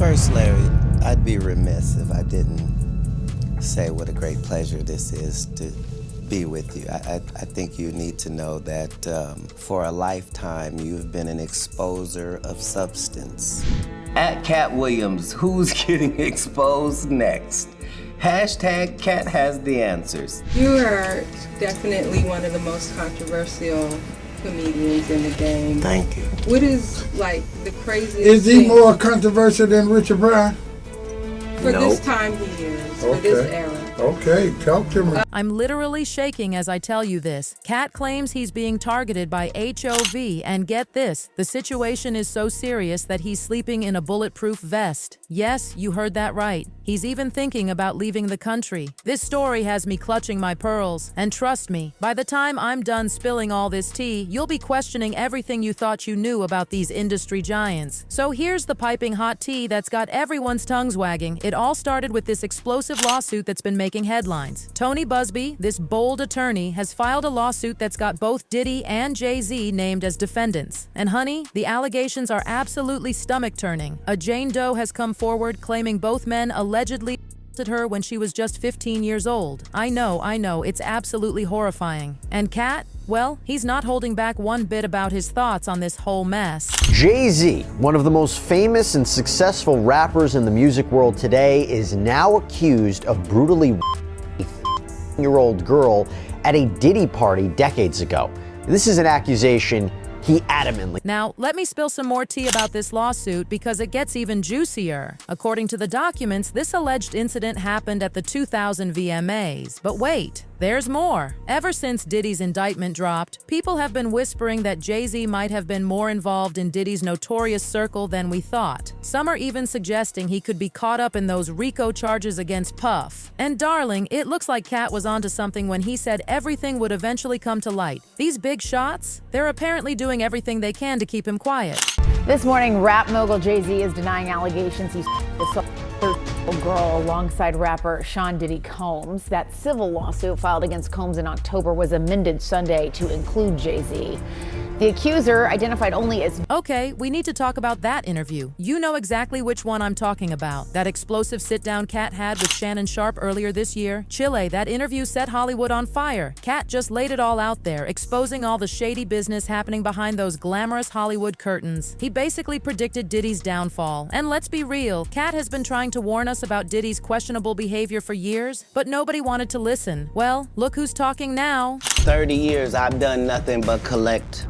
First, Larry, I'd be remiss if I didn't say what a great pleasure this is to be with you. I think you need to know that for a lifetime, you've been an exposer of substance. At Katt Williams, who's getting exposed next? Hashtag Katt has the answers. You are definitely one of the most controversial comedians in the game. Thank you. What is, like, the craziest Is he thing more controversial than Richard Pryor? for No. this time he is, for this era? Okay, talk to me. I'm literally shaking as I tell you this. Katt claims he's being targeted by HOV, and get this, the situation is so serious that he's sleeping in a bulletproof vest. Yes, you heard that right. He's even thinking about leaving the country. This story has me clutching my pearls, and trust me, by the time I'm done spilling all this tea, you'll be questioning everything you thought you knew about these industry giants. So here's the piping hot tea that's got everyone's tongues wagging. It all started with this explosive lawsuit that's been making headlines. Tony Busby, this bold attorney, has filed a lawsuit that's got both Diddy and Jay-Z named as defendants. And honey, the allegations are absolutely stomach-turning. A Jane Doe has come forward claiming both men allegedly assaulted her when she was just 15 years old. I know, it's absolutely horrifying. And Katt? Well, he's not holding back one bit about his thoughts on this whole mess. Jay-Z, one of the most famous and successful rappers in the music world today, is now accused of brutally a 15-year-old girl at a Diddy party decades ago. This is an accusation he adamantly. Now, let me spill some more tea about this lawsuit because it gets even juicier. According to the documents, this alleged incident happened at the 2000 VMAs. But wait, there's more. Ever since Diddy's indictment dropped, people have been whispering that Jay-Z might have been more involved in Diddy's notorious circle than we thought. Some are even suggesting he could be caught up in those RICO charges against Puff. And darling, it looks like Katt was onto something when he said everything would eventually come to light. These big shots, they're apparently doing everything they can to keep him quiet. This morning, rap mogul Jay-Z is denying allegations he assaulted a 13-year-old girl alongside rapper Sean Diddy Combs. That civil lawsuit filed against Combs in October was amended Sunday to include Jay-Z. The accuser, identified only as... Okay, we need to talk about that interview. You know exactly which one I'm talking about. That explosive sit-down Katt had with Shannon Sharpe earlier this year. Chile, that interview set Hollywood on fire. Katt just laid it all out there, exposing all the shady business happening behind those glamorous Hollywood curtains. He basically predicted Diddy's downfall. And let's be real, Katt has been trying to warn us about Diddy's questionable behavior for years, but nobody wanted to listen. Well, look who's talking now. 30 years, I've done nothing but collect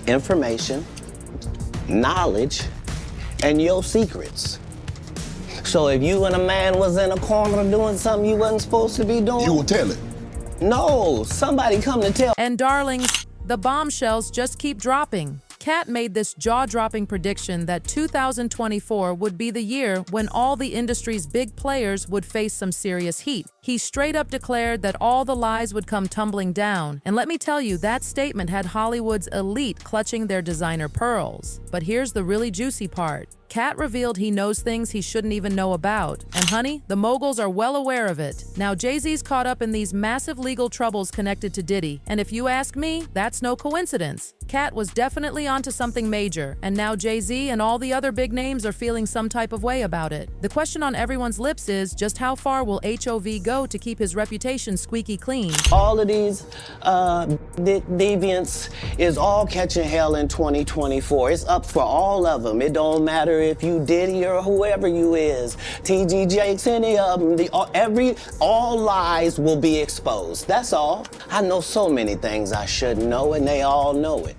information, knowledge, and your secrets. So if you and a man was in a corner doing something you wasn't supposed to be doing, you will tell it. No, somebody come to tell. And darlings, the bombshells just keep dropping. Katt made this jaw-dropping prediction that 2024 would be the year when all the industry's big players would face some serious heat. He straight up declared that all the lies would come tumbling down. And let me tell you, that statement had Hollywood's elite clutching their designer pearls. But here's the really juicy part. Katt revealed he knows things he shouldn't even know about. And honey, the moguls are well aware of it. Now Jay-Z's caught up in these massive legal troubles connected to Diddy. And if you ask me, that's no coincidence. Katt was definitely onto something major, and now Jay-Z and all the other big names are feeling some type of way about it. The question on everyone's lips is, just how far will HOV go to keep his reputation squeaky clean? All of these deviants is all catching hell in 2024. It's up for all of them. It don't matter if you Diddy or whoever you is, TG Jakes, any of them. All lies will be exposed. That's all. I know so many things I shouldn't know, and they all know it.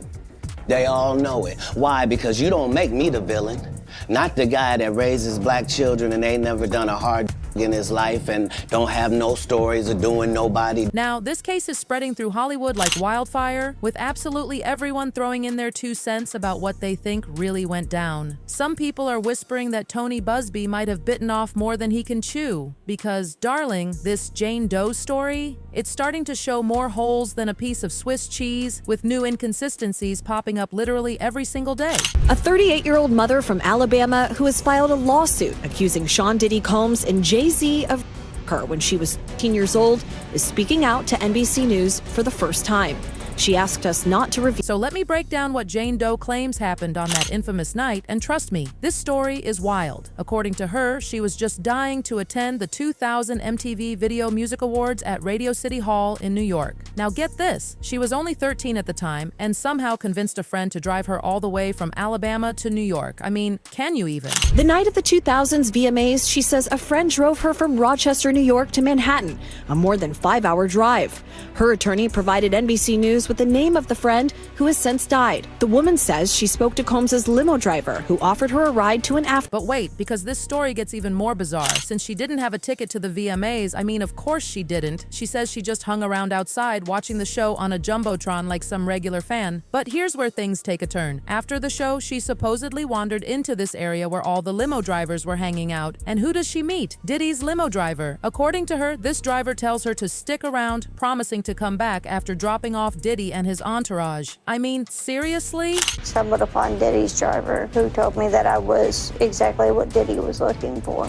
They all know it. Why? Because you don't make me the villain. Not the guy that raises black children and ain't never done a hard in his life and don't have no stories of doing nobody. Now, this case is spreading through Hollywood like wildfire, with absolutely everyone throwing in their 2 cents about what they think really went down. Some people are whispering that Tony Busby might have bitten off more than he can chew, because, darling, this Jane Doe story, it's starting to show more holes than a piece of Swiss cheese, with new inconsistencies popping up literally every single day. A 38-year-old mother from Alabama who has filed a lawsuit accusing Sean Diddy Combs and Jay-Z of her when she was 15 years old is speaking out to NBC News for the first time. She asked us not to reveal. So let me break down what Jane Doe claims happened on that infamous night, and trust me, this story is wild. According to her, she was just dying to attend the 2000 MTV Video Music Awards at Radio City Hall in New York. Now get this, she was only 13 at the time and somehow convinced a friend to drive her all the way from Alabama to New York. I mean, can you even? The night of the 2000s VMAs, she says a friend drove her from Rochester, New York to Manhattan, a more than 5-hour drive. Her attorney provided NBC News with the name of the friend who has since died. The woman says she spoke to Combs's limo driver, who offered her a ride to an after. But wait, because this story gets even more bizarre. Since she didn't have a ticket to the VMAs, I mean, of course she didn't. She says she just hung around outside watching the show on a jumbotron like some regular fan. But here's where things take a turn. After the show, she supposedly wandered into this area where all the limo drivers were hanging out. And who does she meet? Diddy's limo driver. According to her, this driver tells her to stick around, promising to come back after dropping off Diddy and his entourage. I mean, seriously? Stumbled upon Diddys Driver, who told me that I was exactly what Diddy was looking for.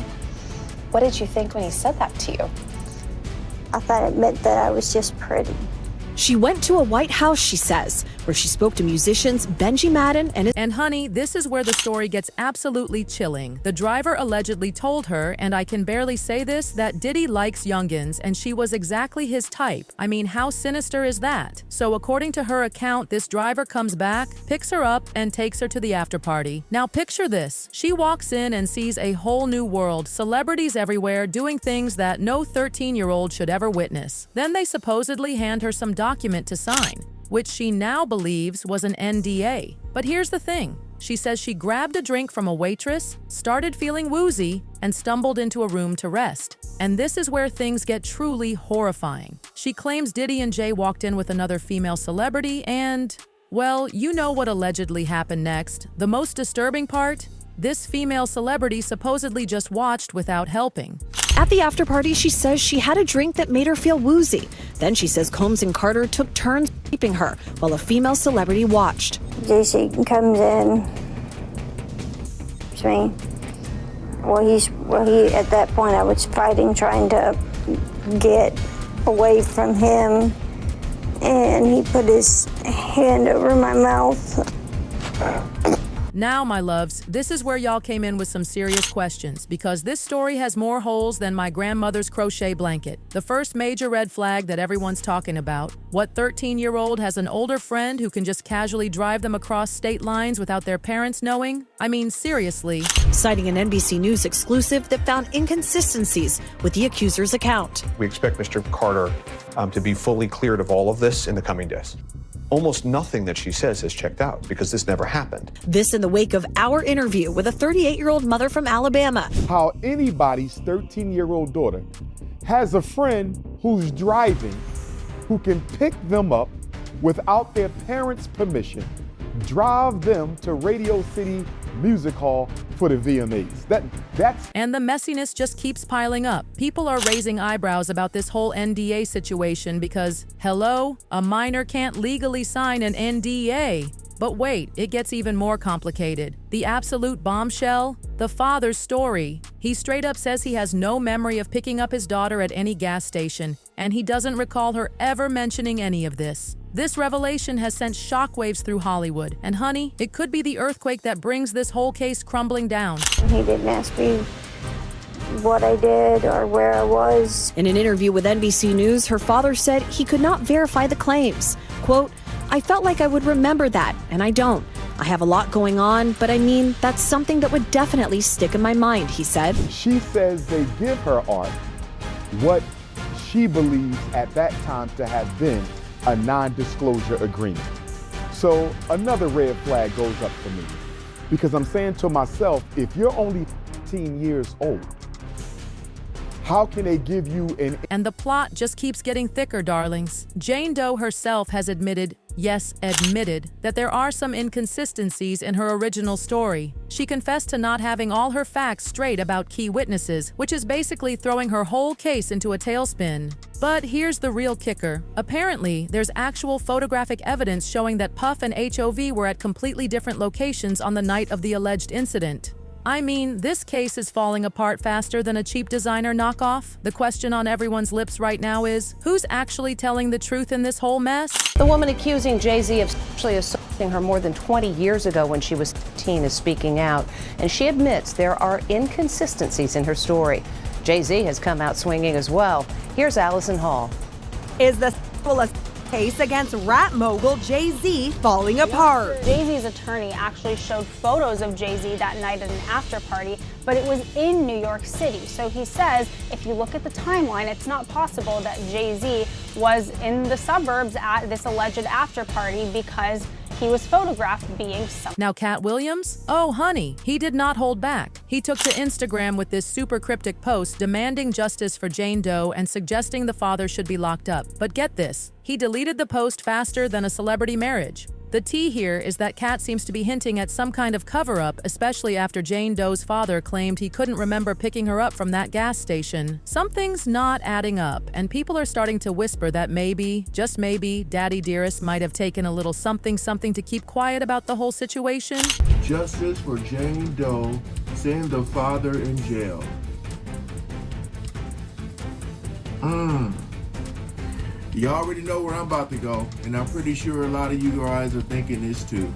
What did you think when he said that to you? I thought it meant that I was just pretty. She went to a White House, she says, where she spoke to musicians Benji Madden and his. And honey, this is where the story gets absolutely chilling. The driver allegedly told her, and I can barely say this, that Diddy likes youngins and she was exactly his type. I mean, how sinister is that? So according to her account, this driver comes back, picks her up, and takes her to the after party. Now picture this. She walks in and sees a whole new world, celebrities everywhere doing things that no 13-year-old should ever witness. Then they supposedly hand her some document to sign, which she now believes was an NDA. But here's the thing. She says she grabbed a drink from a waitress, started feeling woozy, and stumbled into a room to rest. And this is where things get truly horrifying. She claims Diddy and Jay walked in with another female celebrity and, well, you know what allegedly happened next. The most disturbing part? This female celebrity supposedly just watched without helping. At the after party, she says she had a drink that made her feel woozy. Then she says Combs and Carter took turns keeping her while a female celebrity watched. JC comes in to me. He at that point I was fighting, trying to get away from him, and he put his hand over my mouth. Now, my loves, this is where y'all came in with some serious questions, because this story has more holes than my grandmother's crochet blanket. The first major red flag that everyone's talking about. What 13-year-old has an older friend who can just casually drive them across state lines without their parents knowing? I mean, seriously. Citing an NBC News exclusive that found inconsistencies with the accuser's account. We expect Mr. Carter to be fully cleared of all of this in the coming days. Almost nothing that she says has checked out because this never happened. This in the wake of our interview with a 38-year-old mother from Alabama. How anybody's 13-year-old daughter has a friend who's driving, who can pick them up without their parents' permission, drive them to Radio City Music Hall for the VMAs. That's And the messiness just keeps piling up. People are raising eyebrows about this whole NDA situation because, hello, a minor can't legally sign an NDA. But wait, it gets even more complicated. The absolute bombshell? The father's story. He straight up says he has no memory of picking up his daughter at any gas station, and he doesn't recall her ever mentioning any of this. This revelation has sent shockwaves through Hollywood, and honey, it could be the earthquake that brings this whole case crumbling down. He didn't ask me what I did or where I was. In an interview with NBC News, her father said he could not verify the claims. Quote, "I felt like I would remember that, and I don't. I have a lot going on, but I mean, that's something that would definitely stick in my mind," he said. she says they give her art what she believes at that time to have been a non-disclosure agreement. So another red flag goes up for me, because I'm saying to myself, if you're only 15 years old, how can they give you an... And the plot just keeps getting thicker, darlings. Jane Doe herself has admitted, yes, admitted, that there are some inconsistencies in her original story. She confessed to not having all her facts straight about key witnesses, which is basically throwing her whole case into a tailspin. But here's the real kicker. Apparently, there's actual photographic evidence showing that Puff and HOV were at completely different locations on the night of the alleged incident. I mean, this case is falling apart faster than a cheap designer knockoff. The question on everyone's lips right now is, who's actually telling the truth in this whole mess? The woman accusing Jay-Z of sexually assaulting her more than 20 years ago when she was 15 is speaking out, and she admits there are inconsistencies in her story. Jay-Z has come out swinging as well. Here's Allison Hall. Is the sexual case against rap mogul Jay-Z falling apart? Jay-Z's attorney actually showed photos of Jay-Z that night at an after party, but it was in New York City. So he says if you look at the timeline, it's not possible that Jay-Z was in the suburbs at this alleged after party because he was photographed being somewhere. Now Katt Williams? Oh honey, he did not hold back. He took to Instagram with this super cryptic post demanding justice for Jane Doe and suggesting the father should be locked up. But get this, he deleted the post faster than a celebrity marriage. The tea here is that Katt seems to be hinting at some kind of cover-up, especially after Jane Doe's father claimed he couldn't remember picking her up from that gas station. Something's not adding up, and people are starting to whisper that maybe, just maybe, Daddy Dearest might have taken a little something to keep quiet about the whole situation. Justice for Jane Doe, send the father in jail. You already know where I'm about to go, and I'm pretty sure a lot of you guys are thinking this too.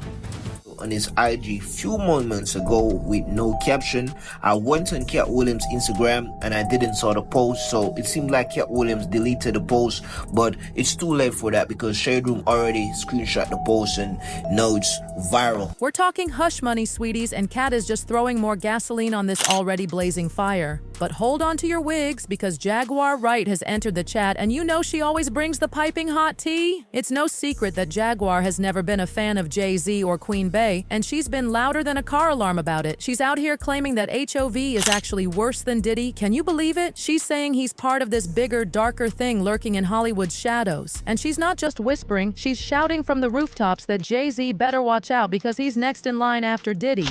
On his IG few moments ago with no caption. I went on Katt Williams' Instagram and I didn't saw the post, so it seemed like Katt Williams deleted the post, but it's too late for that because Shade Room already screenshot the post and now it's viral. We're talking hush money, sweeties, and Katt is just throwing more gasoline on this already blazing fire. But hold on to your wigs because Jaguar Wright has entered the chat, and you know she always brings the piping hot tea. It's no secret that Jaguar has never been a fan of Jay-Z or Queen Bey, and she's been louder than a car alarm about it. She's out here claiming that HOV is actually worse than Diddy. Can you believe it? She's saying he's part of this bigger, darker thing lurking in Hollywood's shadows. And she's not just whispering, she's shouting from the rooftops that Jay-Z better watch out because he's next in line after Diddy.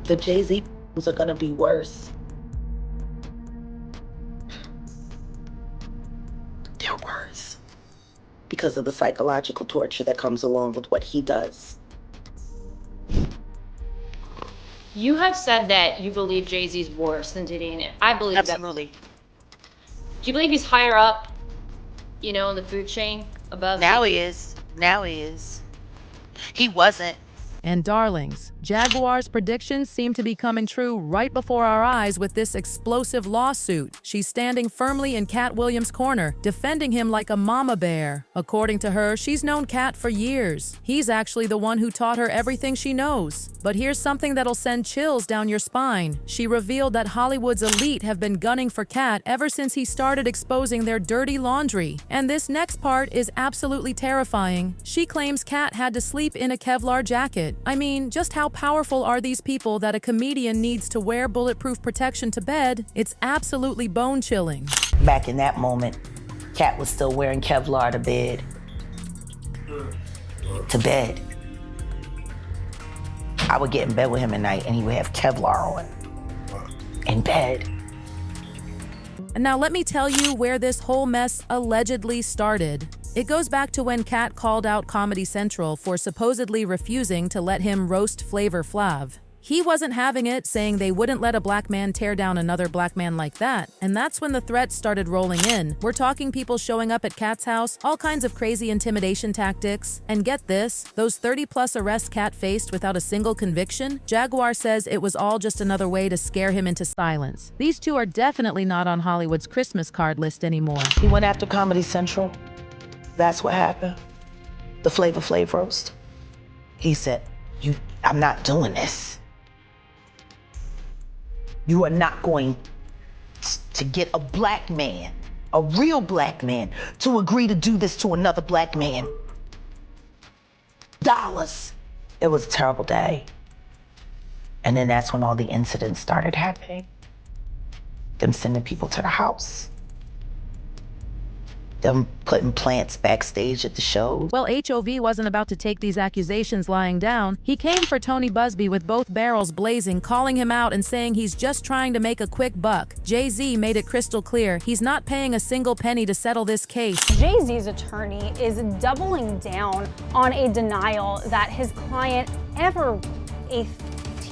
The Jay-Z are gonna be worse. They're worse because of the psychological torture that comes along with what he does. You have said that you believe Jay-Z's worse than Diddy, and I believe Absolutely. that. Do you believe he's higher up, you know, in the food chain above? Now he is. Now he is. He wasn't. And darlings, Jaguar's predictions seem to be coming true right before our eyes with this explosive lawsuit. She's standing firmly in Katt Williams' corner, defending him like a mama bear. According to her, she's known Katt for years. He's actually the one who taught her everything she knows. But here's something that'll send chills down your spine. She revealed that Hollywood's elite have been gunning for Katt ever since he started exposing their dirty laundry. And this next part is absolutely terrifying. She claims Katt had to sleep in a Kevlar jacket. I mean, just how powerful are these people that a comedian needs to wear bulletproof protection to bed? It's absolutely bone-chilling. Back in that moment, Katt was still wearing Kevlar to bed. To bed. I would get in bed with him at night and he would have Kevlar on. In bed. And now let me tell you where this whole mess allegedly started. It goes back to when Katt called out Comedy Central for supposedly refusing to let him roast Flavor Flav. He wasn't having it, saying they wouldn't let a black man tear down another black man like that. And that's when the threats started rolling in. We're talking people showing up at Katt's house, all kinds of crazy intimidation tactics. And get this, those 30+ arrests Katt faced without a single conviction, Jaguar says it was all just another way to scare him into silence. These two are definitely not on Hollywood's Christmas card list anymore. He went after Comedy Central. That's what happened. The Flavor Flav roast. He said, I'm not doing this. You are not going to get a black man, a real black man, to agree to do this to another black man. Dollars. It was a terrible day. And then that's when all the incidents started happening. Them sending people to the house. Them putting plants backstage at the shows. Well, HOV wasn't about to take these accusations lying down. He came for Tony Busby with both barrels blazing, calling him out and saying he's just trying to make a quick buck. Jay-Z made it crystal clear he's not paying a single penny to settle this case. Jay-Z's attorney is doubling down on a denial that his client ever a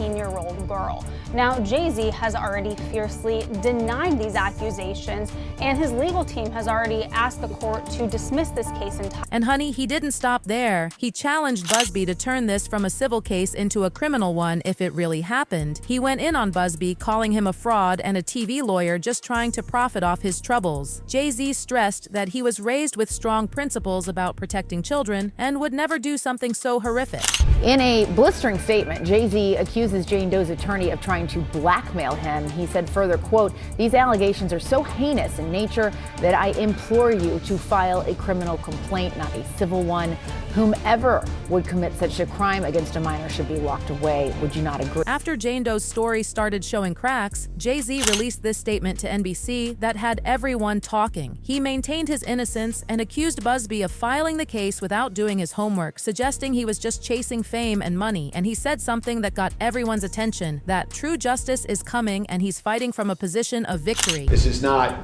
13-year-old girl. Now, Jay-Z has already fiercely denied these accusations, and his legal team has already asked the court to dismiss this case entirely. And honey, he didn't stop there. He challenged Busby to turn this from a civil case into a criminal one if it really happened. He went in on Busby, calling him a fraud and a TV lawyer just trying to profit off his troubles. Jay-Z stressed that he was raised with strong principles about protecting children and would never do something so horrific. In a blistering statement, Jay-Z accuses Jane Doe's attorney of trying to blackmail him. He said further, quote, "These allegations are so heinous in nature that I implore you to file a criminal complaint, not a civil one. Whomever would commit such a crime against a minor should be locked away. Would you not agree?" After Jane Doe's story started showing cracks, Jay-Z released this statement to NBC that had everyone talking. He maintained his innocence and accused Busby of filing the case without doing his homework, suggesting he was just chasing fame and money. And he said something that got everyone's attention, that true justice is coming and he's fighting from a position of victory. This is not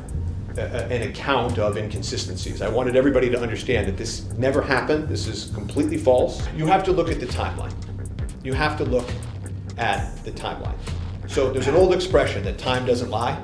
an account of inconsistencies. I wanted everybody to understand that this never happened. This is completely false. You have to look at the timeline. You have to look at the timeline. So there's an old expression that time doesn't lie.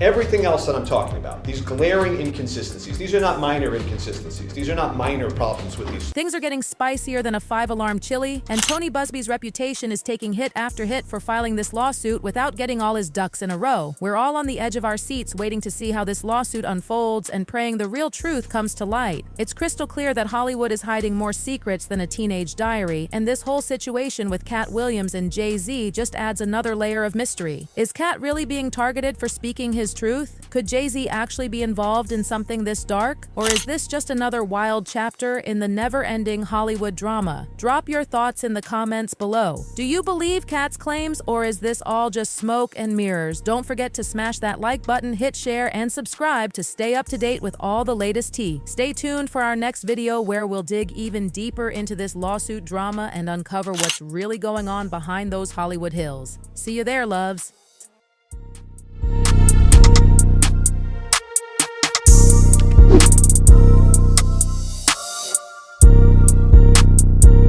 Everything else that I'm talking about, these glaring inconsistencies, these are not minor inconsistencies. These are not minor problems with these. Things are getting spicier than a 5-alarm chili, and Tony Busby's reputation is taking hit after hit for filing this lawsuit without getting all his ducks in a row. We're all on the edge of our seats waiting to see how this lawsuit unfolds and praying the real truth comes to light. It's crystal clear that Hollywood is hiding more secrets than a teenage diary, and this whole situation with Katt Williams and Jay-Z just adds another layer of mystery. Is Katt really being targeted for speaking his truth? Could Jay-Z actually be involved in something this dark? Or is this just another wild chapter in the never-ending Hollywood drama? Drop your thoughts in the comments below. Do you believe Katt's claims, or is this all just smoke and mirrors? Don't forget to smash that like button, hit share, and subscribe to stay up to date with all the latest tea. Stay tuned for our next video where we'll dig even deeper into this lawsuit drama and uncover what's really going on behind those Hollywood hills. See you there, loves.